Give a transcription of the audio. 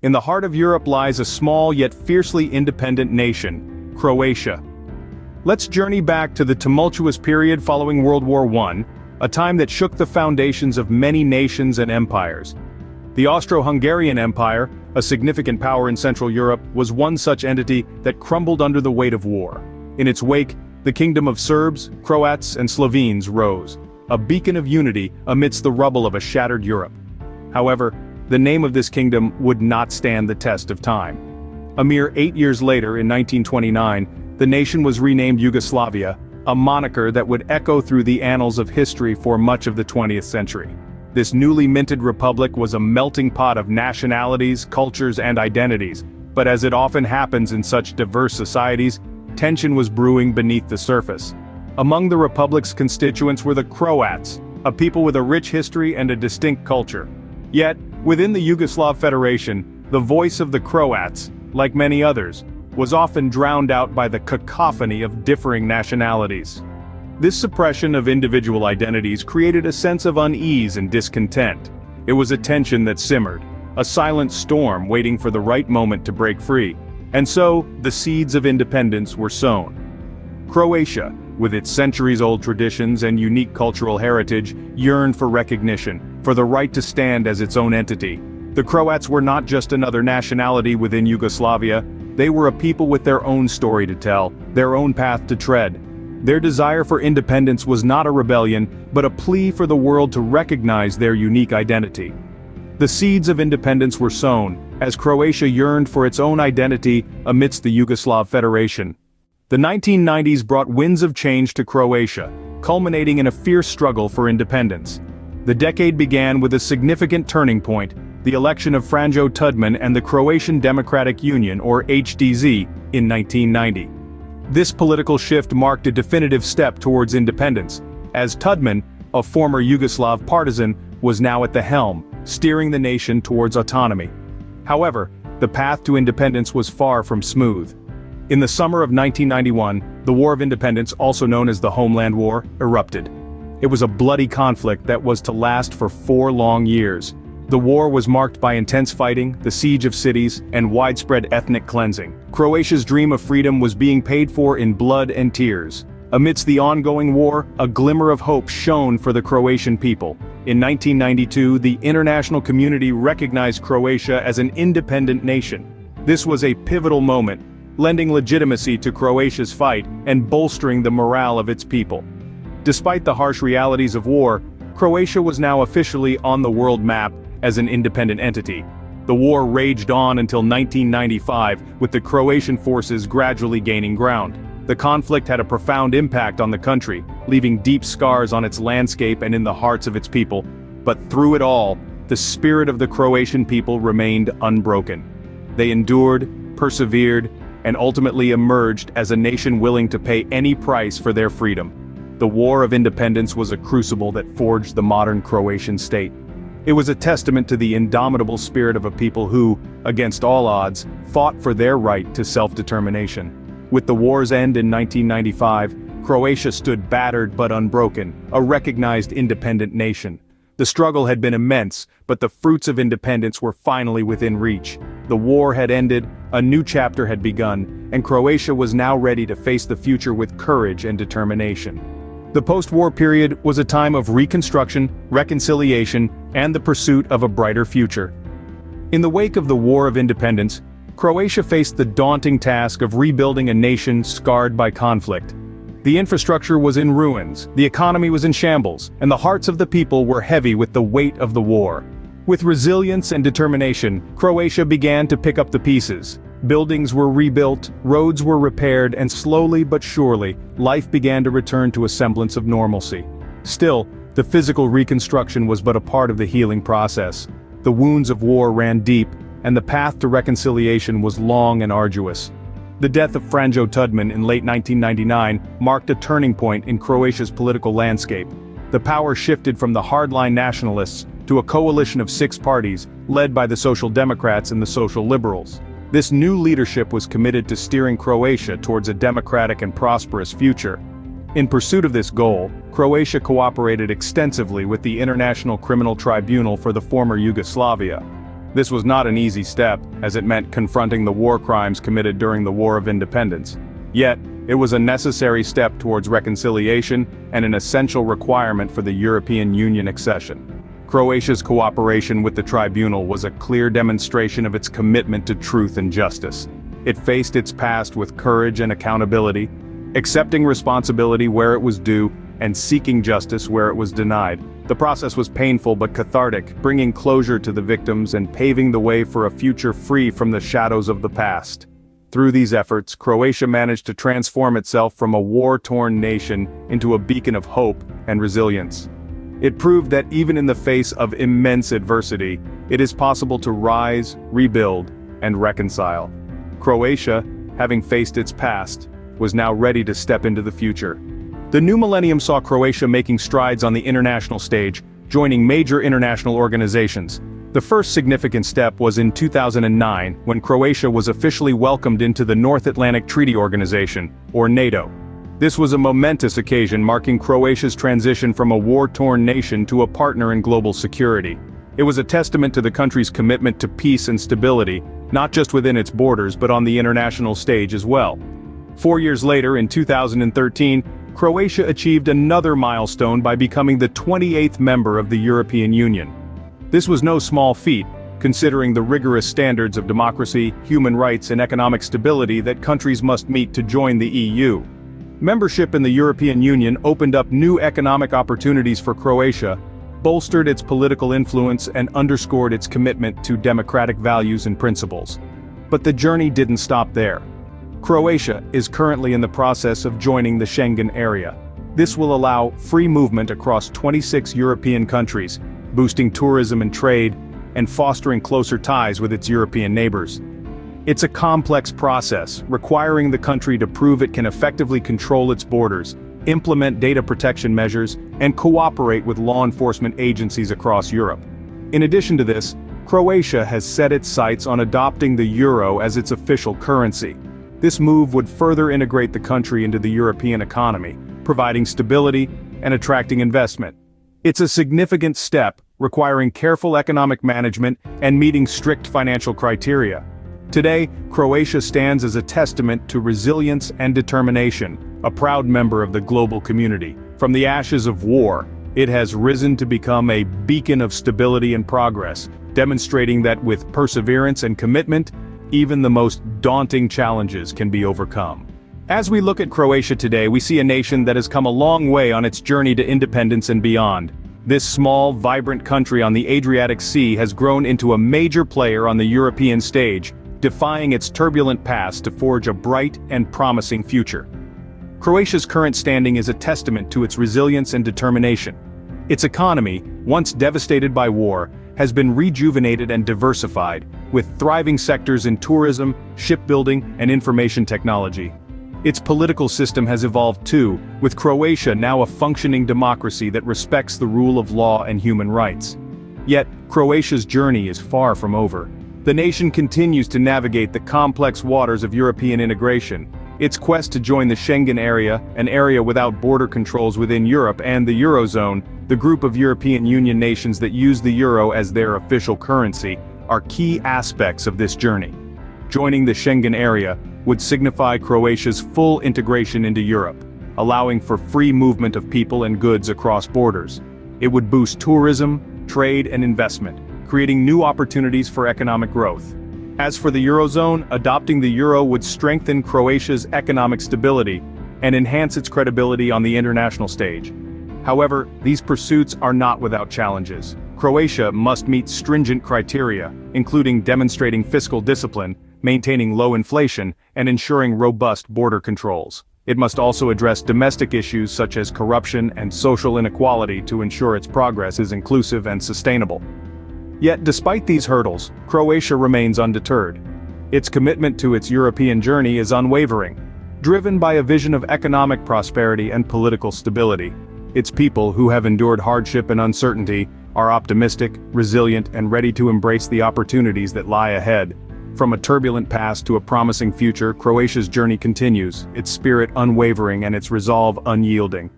In the heart of Europe lies a small yet fiercely independent nation, Croatia. Let's journey back to the tumultuous period following World War I, a time that shook the foundations of many nations and empires. The Austro-Hungarian Empire, a significant power in Central Europe, was one such entity that crumbled under the weight of war. In its wake, the kingdom of Serbs, Croats, and Slovenes rose, a beacon of unity amidst the rubble of a shattered Europe. However, the name of this kingdom would not stand the test of time. A mere 8 years later, in 1929, the nation was renamed Yugoslavia, a moniker that would echo through the annals of history for much of the 20th century. This newly minted republic was a melting pot of nationalities, cultures, and identities, but as it often happens in such diverse societies, tension was brewing beneath the surface. Among the republic's constituents were the Croats, a people with a rich history and a distinct culture. Yet, within the Yugoslav Federation, the voice of the Croats, like many others, was often drowned out by the cacophony of differing nationalities. This suppression of individual identities created a sense of unease and discontent. It was a tension that simmered, a silent storm waiting for the right moment to break free. And so, the seeds of independence were sown. Croatia, with its centuries-old traditions and unique cultural heritage, yearned for recognition, for the right to stand as its own entity. The Croats were not just another nationality within Yugoslavia, they were a people with their own story to tell, their own path to tread. Their desire for independence was not a rebellion, but a plea for the world to recognize their unique identity. The seeds of independence were sown, as Croatia yearned for its own identity amidst the Yugoslav Federation. The 1990s brought winds of change to Croatia, culminating in a fierce struggle for independence. The decade began with a significant turning point, the election of Franjo Tudman and the Croatian Democratic Union, or HDZ, in 1990. This political shift marked a definitive step towards independence, as Tudman, a former Yugoslav partisan, was now at the helm, steering the nation towards autonomy. However, the path to independence was far from smooth. In the summer of 1991, the War of Independence, also known as the Homeland War, erupted. It was a bloody conflict that was to last for 4 long years. The war was marked by intense fighting, the siege of cities, and widespread ethnic cleansing. Croatia's dream of freedom was being paid for in blood and tears. Amidst the ongoing war, a glimmer of hope shone for the Croatian people. In 1992, the international community recognized Croatia as an independent nation. This was a pivotal moment, lending legitimacy to Croatia's fight and bolstering the morale of its people. Despite the harsh realities of war, Croatia was now officially on the world map as an independent entity. The war raged on until 1995, with the Croatian forces gradually gaining ground. The conflict had a profound impact on the country, leaving deep scars on its landscape and in the hearts of its people. But through it all, the spirit of the Croatian people remained unbroken. They endured, persevered, and ultimately emerged as a nation willing to pay any price for their freedom. The War of Independence was a crucible that forged the modern Croatian state. It was a testament to the indomitable spirit of a people who, against all odds, fought for their right to self-determination. With the war's end in 1995, Croatia stood battered but unbroken, a recognized independent nation. The struggle had been immense, but the fruits of independence were finally within reach. The war had ended, a new chapter had begun, and Croatia was now ready to face the future with courage and determination. The post-war period was a time of reconstruction, reconciliation, and the pursuit of a brighter future. In the wake of the War of Independence, Croatia faced the daunting task of rebuilding a nation scarred by conflict. The infrastructure was in ruins, the economy was in shambles, and the hearts of the people were heavy with the weight of the war. With resilience and determination, Croatia began to pick up the pieces. Buildings were rebuilt, roads were repaired, and slowly but surely, life began to return to a semblance of normalcy. Still, the physical reconstruction was but a part of the healing process. The wounds of war ran deep, and the path to reconciliation was long and arduous. The death of Franjo Tudman in late 1999 marked a turning point in Croatia's political landscape. The power shifted from the hardline nationalists to a coalition of 6 parties, led by the Social Democrats and the Social Liberals. This new leadership was committed to steering Croatia towards a democratic and prosperous future. In pursuit of this goal, Croatia cooperated extensively with the International Criminal Tribunal for the former Yugoslavia. This was not an easy step, as it meant confronting the war crimes committed during the War of Independence. Yet, it was a necessary step towards reconciliation and an essential requirement for the European Union accession. Croatia's cooperation with the tribunal was a clear demonstration of its commitment to truth and justice. It faced its past with courage and accountability, accepting responsibility where it was due and seeking justice where it was denied. The process was painful but cathartic, bringing closure to the victims and paving the way for a future free from the shadows of the past. Through these efforts, Croatia managed to transform itself from a war-torn nation into a beacon of hope and resilience. It proved that even in the face of immense adversity, it is possible to rise, rebuild, and reconcile. Croatia, having faced its past, was now ready to step into the future. The new millennium saw Croatia making strides on the international stage, joining major international organizations. The first significant step was in 2009, when Croatia was officially welcomed into the North Atlantic Treaty Organization, or NATO. This was a momentous occasion marking Croatia's transition from a war-torn nation to a partner in global security. It was a testament to the country's commitment to peace and stability, not just within its borders but on the international stage as well. 4 years later, in 2013, Croatia achieved another milestone by becoming the 28th member of the European Union. This was no small feat, considering the rigorous standards of democracy, human rights, and economic stability that countries must meet to join the EU. Membership in the European Union opened up new economic opportunities for Croatia, bolstered its political influence, and underscored its commitment to democratic values and principles. But the journey didn't stop there. Croatia is currently in the process of joining the Schengen area. This will allow free movement across 26 European countries, boosting tourism and trade, and fostering closer ties with its European neighbors. It's a complex process, requiring the country to prove it can effectively control its borders, implement data protection measures, and cooperate with law enforcement agencies across Europe. In addition to this, Croatia has set its sights on adopting the euro as its official currency. This move would further integrate the country into the European economy, providing stability and attracting investment. It's a significant step, requiring careful economic management and meeting strict financial criteria. Today, Croatia stands as a testament to resilience and determination, a proud member of the global community. From the ashes of war, it has risen to become a beacon of stability and progress, demonstrating that with perseverance and commitment, even the most daunting challenges can be overcome. As we look at Croatia today, we see a nation that has come a long way on its journey to independence and beyond. This small, vibrant country on the Adriatic Sea has grown into a major player on the European stage, defying its turbulent past to forge a bright and promising future. Croatia's current standing is a testament to its resilience and determination. Its economy, once devastated by war, has been rejuvenated and diversified, with thriving sectors in tourism, shipbuilding, and information technology. Its political system has evolved too, with Croatia now a functioning democracy that respects the rule of law and human rights. Yet, Croatia's journey is far from over. The nation continues to navigate the complex waters of European integration. Its quest to join the Schengen area, an area without border controls within Europe, and the Eurozone, the group of European Union nations that use the euro as their official currency, are key aspects of this journey. Joining the Schengen area would signify Croatia's full integration into Europe, allowing for free movement of people and goods across borders. It would boost tourism, trade, and investment, creating new opportunities for economic growth. As for the Eurozone, adopting the euro would strengthen Croatia's economic stability and enhance its credibility on the international stage. However, these pursuits are not without challenges. Croatia must meet stringent criteria, including demonstrating fiscal discipline, maintaining low inflation, and ensuring robust border controls. It must also address domestic issues such as corruption and social inequality to ensure its progress is inclusive and sustainable. Yet despite these hurdles, Croatia remains undeterred. Its commitment to its European journey is unwavering, driven by a vision of economic prosperity and political stability. Its people, who have endured hardship and uncertainty, are optimistic, resilient, and ready to embrace the opportunities that lie ahead. From a turbulent past to a promising future, Croatia's journey continues, its spirit unwavering and its resolve unyielding.